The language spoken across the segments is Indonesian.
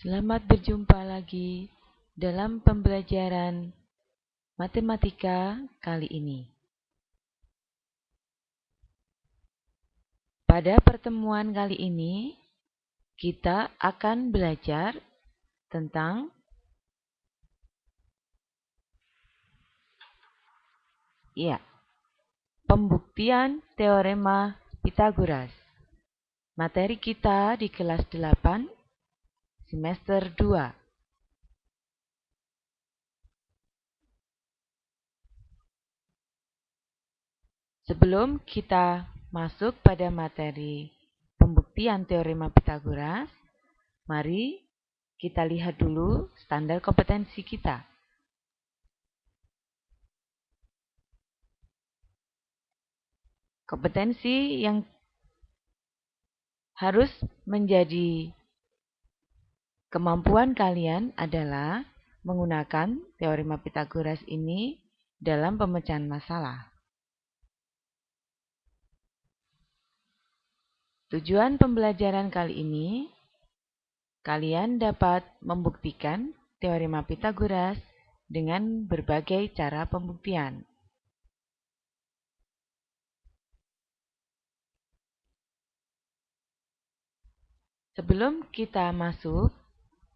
Selamat berjumpa lagi dalam pembelajaran matematika kali ini. Pada pertemuan kali ini, kita akan belajar tentang pembuktian teorema Pythagoras. Materi kita di kelas 8, semester 2. Sebelum kita masuk pada materi pembuktian teorema Pythagoras, mari kita lihat dulu standar kompetensi kita. Kompetensi yang harus menjadi kemampuan kalian adalah menggunakan teorema Pythagoras ini dalam pemecahan masalah. Tujuan pembelajaran kali ini, kalian dapat membuktikan teorema Pythagoras dengan berbagai cara pembuktian. Sebelum kita masuk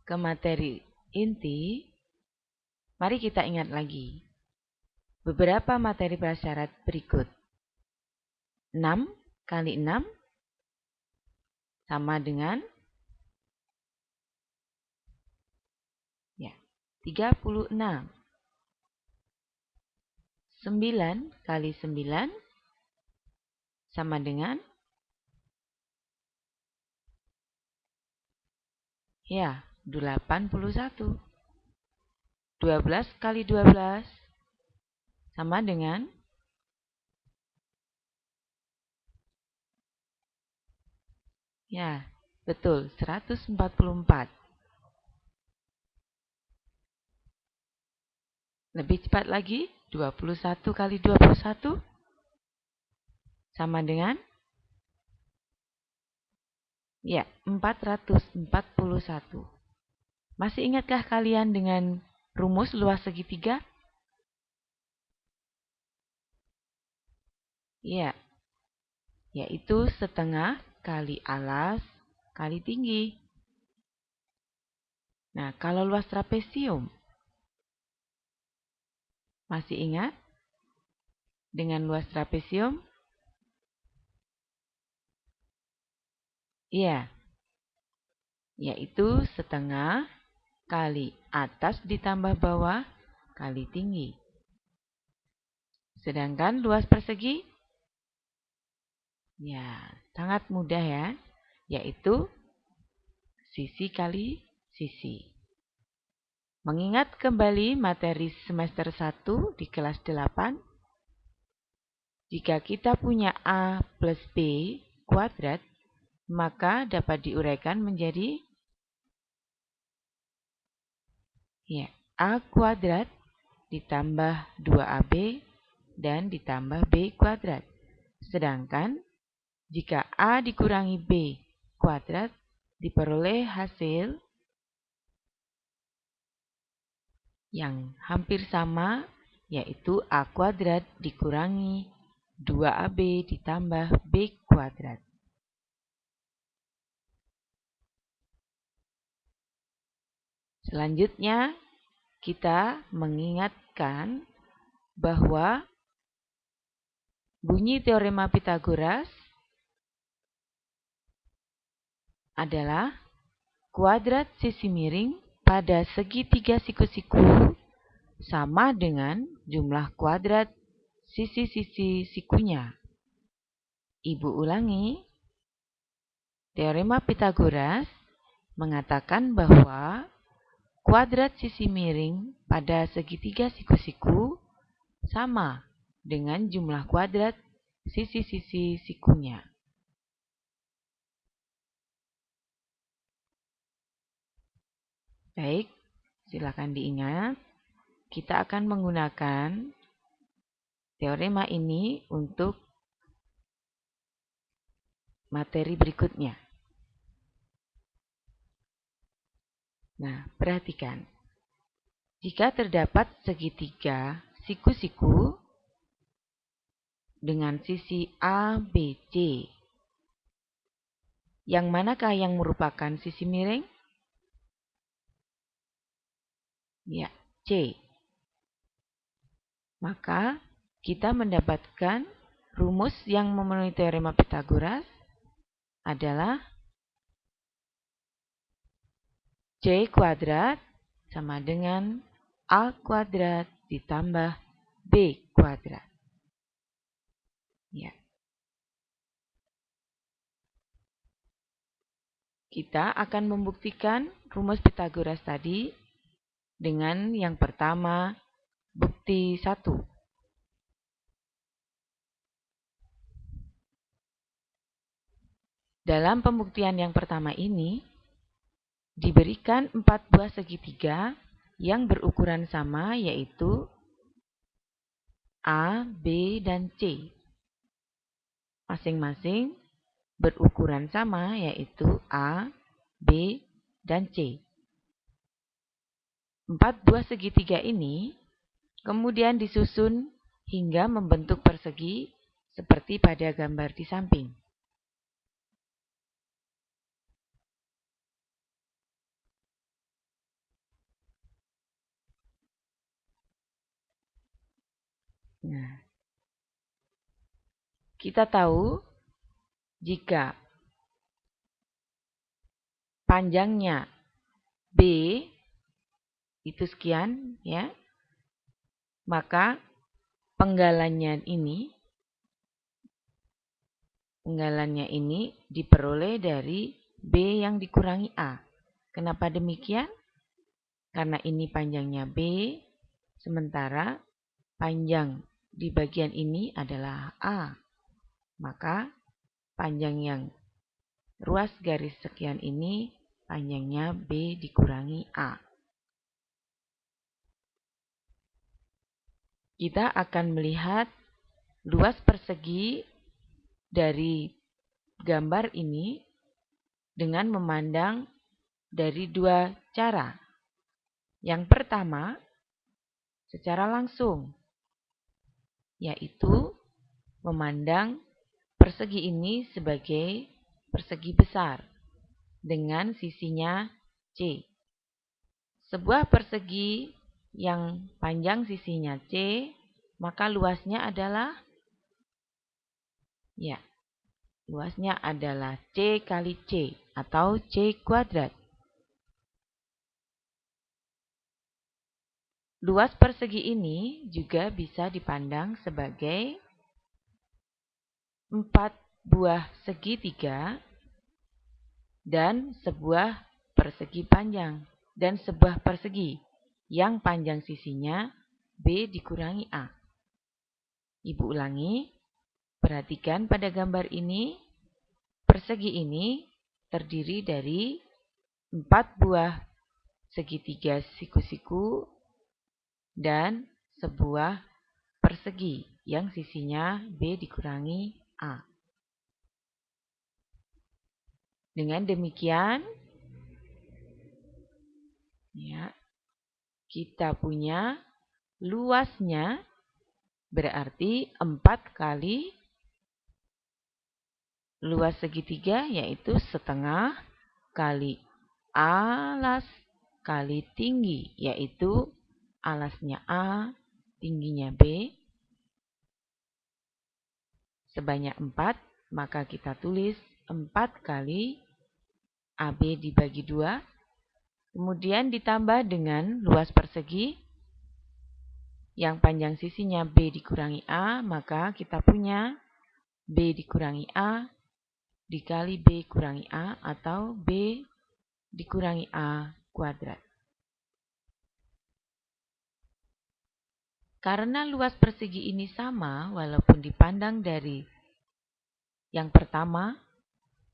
ke materi inti, mari kita ingat lagi beberapa materi prasyarat berikut. 6 kali 6 sama dengan 36. 9 kali 9 sama dengan 81. 12 kali 12 sama dengan 144. Lebih cepat lagi, 21 kali 21 sama dengan 441. Masih ingatkah kalian dengan rumus luas segitiga? Yaitu setengah kali alas kali tinggi. Nah, kalau luas trapesium, masih ingat dengan luas trapesium? Yaitu setengah kali atas ditambah bawah kali tinggi. Sedangkan luas persegi? Sangat mudah ya, yaitu sisi kali sisi. Mengingat kembali materi semester 1 di kelas 8, jika kita punya A plus B kuadrat, maka dapat diuraikan menjadi A kuadrat ditambah 2AB dan ditambah B kuadrat. Sedangkan jika A dikurangi B kuadrat diperoleh hasil yang hampir sama, yaitu A kuadrat dikurangi 2AB ditambah B kuadrat. Selanjutnya, kita mengingatkan bahwa bunyi teorema Pythagoras adalah kuadrat sisi miring pada segitiga siku-siku sama dengan jumlah kuadrat sisi-sisi sikunya. Ibu ulangi, teorema Pythagoras mengatakan bahwa kuadrat sisi miring pada segitiga siku-siku sama dengan jumlah kuadrat sisi-sisi sikunya. Baik, silakan diingat. Kita akan menggunakan teorema ini untuk materi berikutnya. Nah, perhatikan. Jika terdapat segitiga siku-siku dengan sisi ABC, yang manakah yang merupakan sisi miring? Ya, C. Maka kita mendapatkan rumus yang memenuhi teorema Pythagoras adalah C kuadrat sama dengan A kuadrat ditambah B kuadrat. Ya. Kita akan membuktikan rumus Pythagoras tadi dengan yang pertama, bukti 1. Dalam pembuktian yang pertama ini, diberikan 4 buah segitiga yang berukuran sama, yaitu A, B, dan C. Masing-masing berukuran sama, yaitu A, B, dan C. 4 buah segitiga ini kemudian disusun hingga membentuk persegi seperti pada gambar di samping. Nah, kita tahu jika panjangnya B itu sekian, ya, maka penggalannya ini diperoleh dari B yang dikurangi A. Kenapa demikian? Karena ini panjangnya B, sementara panjang di bagian ini adalah A. Maka panjang yang ruas garis sekian ini panjangnya B dikurangi A. Kita akan melihat luas persegi dari gambar ini dengan memandang dari dua cara. Yang pertama, secara langsung, yaitu memandang persegi ini sebagai persegi besar dengan sisinya C. Sebuah persegi yang panjang sisinya C, maka luasnya adalah C kali C atau C kuadrat. Luas persegi ini juga bisa dipandang sebagai 4 buah segitiga dan sebuah persegi panjang dan sebuah persegi yang panjang sisinya B dikurangi A. Ibu ulangi, perhatikan pada gambar ini, persegi ini terdiri dari 4 buah segitiga siku-siku dan sebuah persegi yang sisinya B dikurangi A. Dengan demikian, ya, kita punya luasnya berarti 4 kali luas segitiga, yaitu setengah kali alas kali tinggi, yaitu alasnya A, tingginya B, sebanyak 4, maka kita tulis 4 kali AB dibagi 2, kemudian ditambah dengan luas persegi, yang panjang sisinya B dikurangi A, maka kita punya B dikurangi A dikali B kurangi A atau B dikurangi A kuadrat. Karena luas persegi ini sama walaupun dipandang dari yang pertama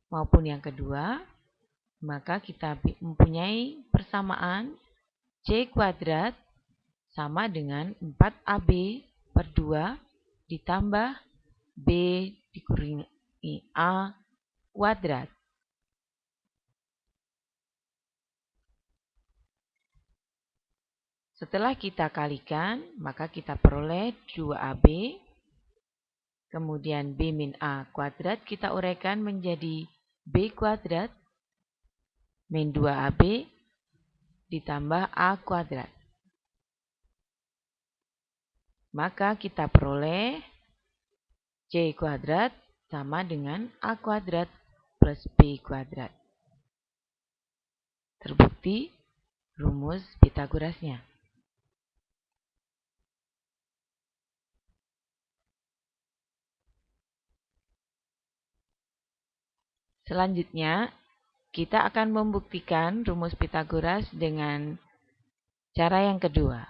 maupun yang kedua, maka kita mempunyai persamaan C kuadrat sama dengan 4AB per 2 ditambah B dikurangi A kuadrat. Setelah kita kalikan, maka kita peroleh 2AB. Kemudian B min A kuadrat kita uraikan menjadi B kuadrat min 2AB ditambah A kuadrat. Maka kita peroleh C kuadrat sama dengan A kuadrat plus B kuadrat. Terbukti rumus Pitagorasnya. Selanjutnya, kita akan membuktikan rumus Pitagoras dengan cara yang kedua.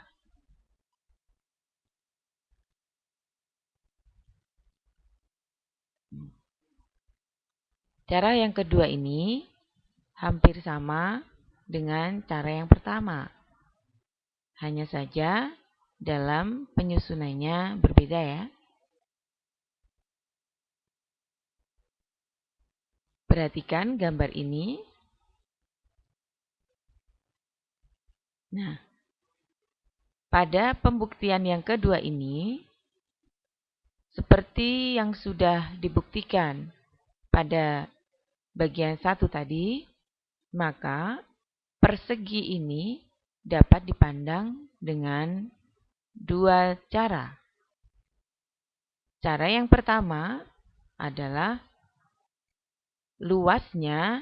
Cara yang kedua ini hampir sama dengan cara yang pertama. Hanya saja dalam penyusunannya berbeda ya. Perhatikan gambar ini. Nah, pada pembuktian yang kedua ini, seperti yang sudah dibuktikan pada bagian 1 tadi, maka persegi ini dapat dipandang dengan dua cara. Cara yang pertama adalah luasnya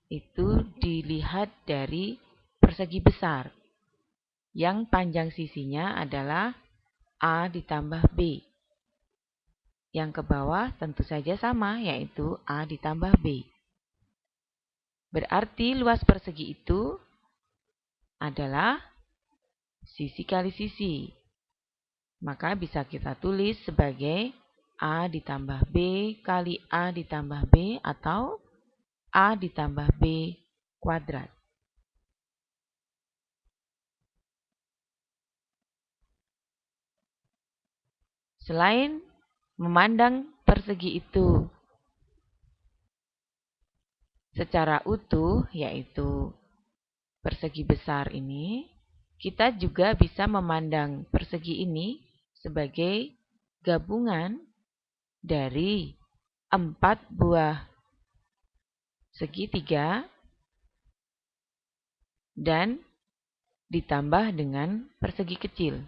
itu dilihat dari persegi besar, yang panjang sisinya adalah A ditambah B. Yang ke bawah tentu saja sama, yaitu A ditambah B. Berarti luas persegi itu adalah sisi kali sisi. Maka bisa kita tulis sebagai A ditambah B kali A ditambah B atau A ditambah B kuadrat. Selain memandang persegi itu secara utuh, yaitu persegi besar ini, kita juga bisa memandang persegi ini sebagai gabungan dari 4 buah segitiga dan ditambah dengan persegi kecil.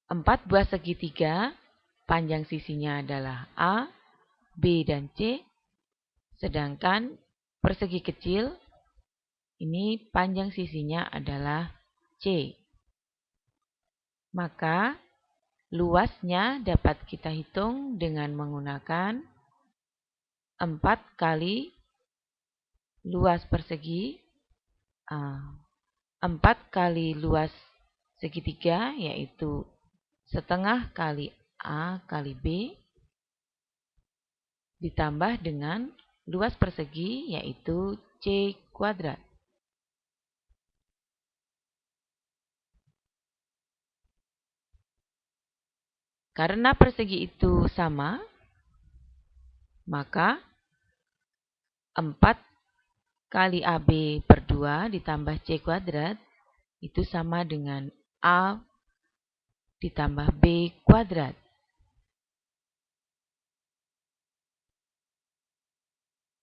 Empat buah segitiga, panjang sisinya adalah A, B, dan C, sedangkan persegi kecil ini panjang sisinya adalah C. Maka luasnya dapat kita hitung dengan menggunakan 4 kali luas persegi, 4 kali luas segitiga, yaitu setengah kali A kali B, ditambah dengan luas persegi, yaitu C kuadrat. Karena persegi itu sama, maka 4 kali AB per 2 ditambah C kuadrat itu sama dengan A ditambah B kuadrat.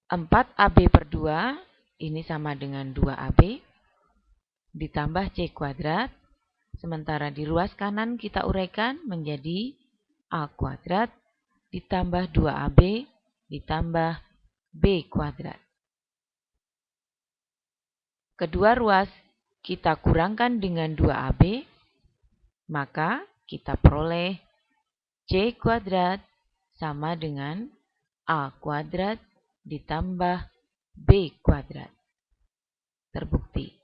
Empat AB per 2 ini sama dengan 2AB ditambah C kuadrat. Sementara di ruas kanan kita uraikan menjadi A kuadrat ditambah 2AB ditambah B kuadrat. Kedua ruas kita kurangkan dengan 2AB, maka kita peroleh C kuadrat sama dengan A kuadrat ditambah B kuadrat. Terbukti.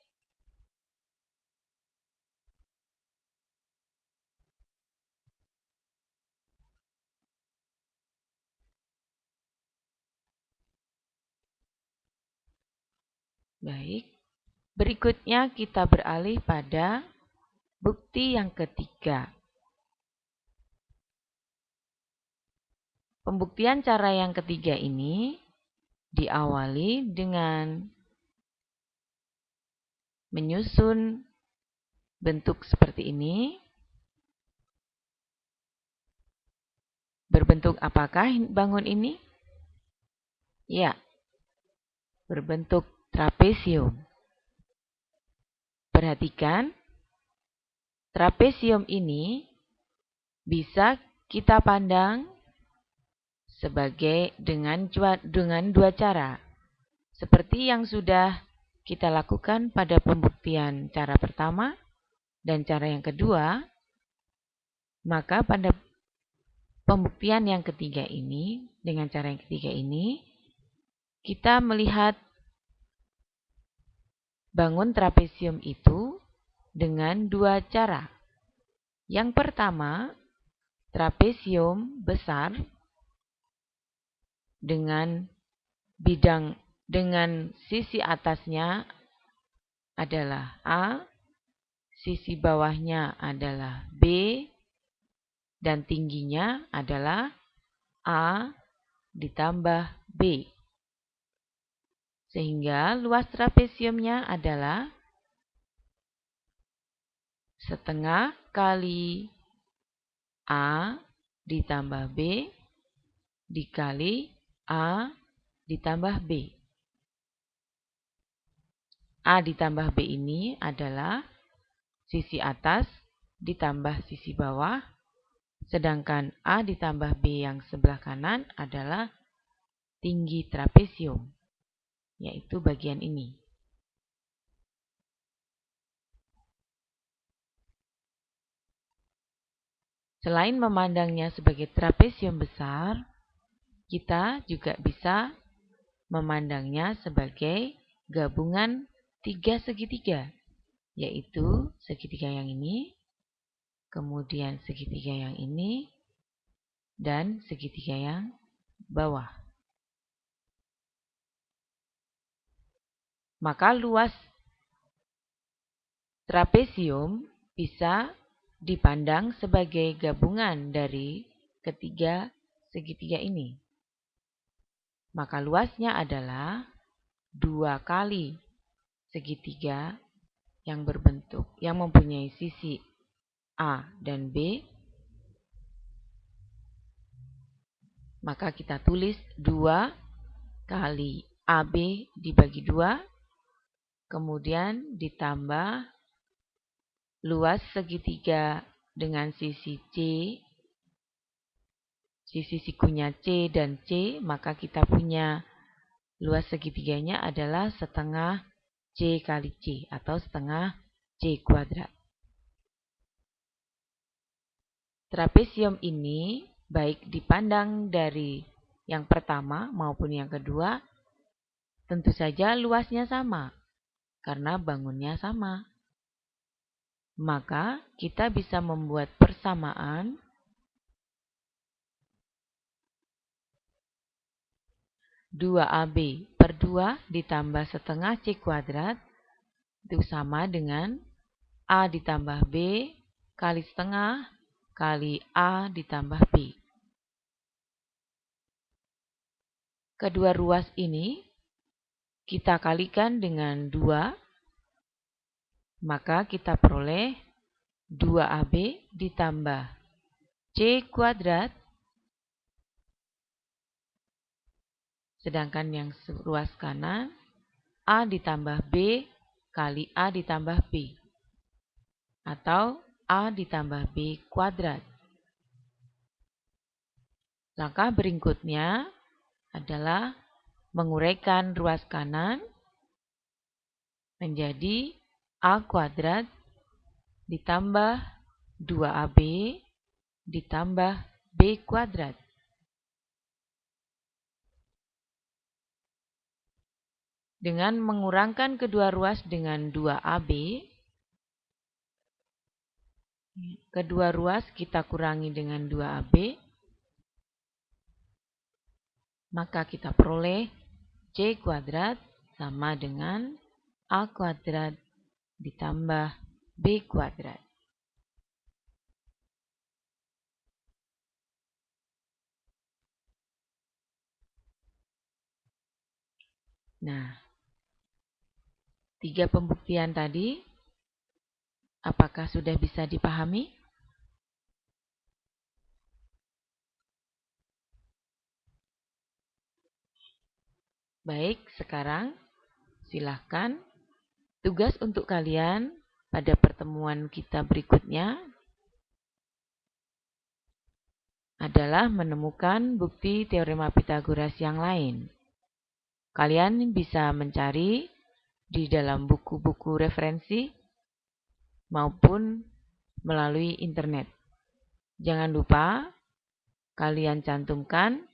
Baik, berikutnya kita beralih pada bukti yang ketiga. Pembuktian cara yang ketiga ini diawali dengan menyusun bentuk seperti ini. Berbentuk apakah bangun ini? Ya, berbentuk trapesium. Perhatikan, trapesium ini bisa kita pandang sebagai dengan dua cara. Seperti yang sudah kita lakukan pada pembuktian cara pertama dan cara yang kedua, maka pada pembuktian yang ketiga ini, dengan cara yang ketiga ini, kita melihat bangun trapesium itu dengan dua cara. Yang pertama, trapesium besar dengan sisi atasnya adalah A, sisi bawahnya adalah B, dan tingginya adalah A ditambah B. Sehingga luas trapesiumnya adalah setengah kali A ditambah B dikali A ditambah B. A ditambah B ini adalah sisi atas ditambah sisi bawah, sedangkan A ditambah B yang sebelah kanan adalah tinggi trapesium, yaitu bagian ini. Selain memandangnya sebagai trapesium besar, kita juga bisa memandangnya sebagai gabungan tiga segitiga, yaitu segitiga yang ini, kemudian segitiga yang ini, dan segitiga yang bawah. Maka luas trapesium bisa dipandang sebagai gabungan dari ketiga segitiga ini. Maka luasnya adalah 2 kali segitiga yang mempunyai sisi A dan B. Maka kita tulis 2 kali AB dibagi 2, kemudian ditambah luas segitiga dengan sisi C, sisi sikunya C dan C, maka kita punya luas segitiganya adalah setengah C kali C atau setengah C kuadrat. Trapesium ini baik dipandang dari yang pertama maupun yang kedua, tentu saja luasnya sama karena bangunnya sama. Maka kita bisa membuat persamaan 2AB per 2 ditambah setengah C kuadrat itu sama dengan A ditambah B kali setengah kali A ditambah B. Kedua ruas ini kita kalikan dengan 2, maka kita peroleh 2AB ditambah C kuadrat, sedangkan yang ruas kanan A ditambah B kali A ditambah B, atau A ditambah B kuadrat. Langkah berikutnya adalah menguraikan ruas kanan menjadi A kuadrat ditambah 2AB ditambah B kuadrat. Dengan mengurangkan kedua ruas dengan 2AB, kedua ruas kita kurangi dengan 2AB, maka kita peroleh C kuadrat sama dengan A kuadrat ditambah B kuadrat. Nah, 3 pembuktian tadi, apakah sudah bisa dipahami? Baik, sekarang silahkan tugas untuk kalian pada pertemuan kita berikutnya adalah menemukan bukti teorema Pythagoras yang lain. Kalian bisa mencari di dalam buku-buku referensi maupun melalui internet. Jangan lupa kalian cantumkan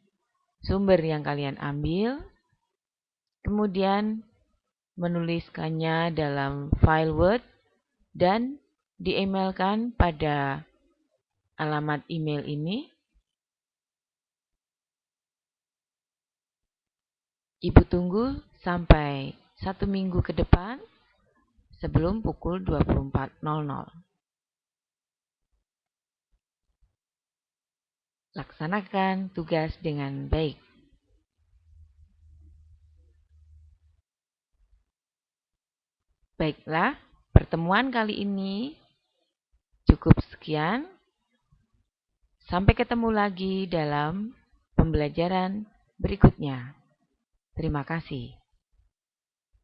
sumber yang kalian ambil, kemudian menuliskannya dalam file Word dan di-emailkan pada alamat email ini. Ibu tunggu sampai 1 minggu ke depan sebelum pukul 24.00. Laksanakan tugas dengan baik. Baiklah, pertemuan kali ini cukup sekian. Sampai ketemu lagi dalam pembelajaran berikutnya. Terima kasih.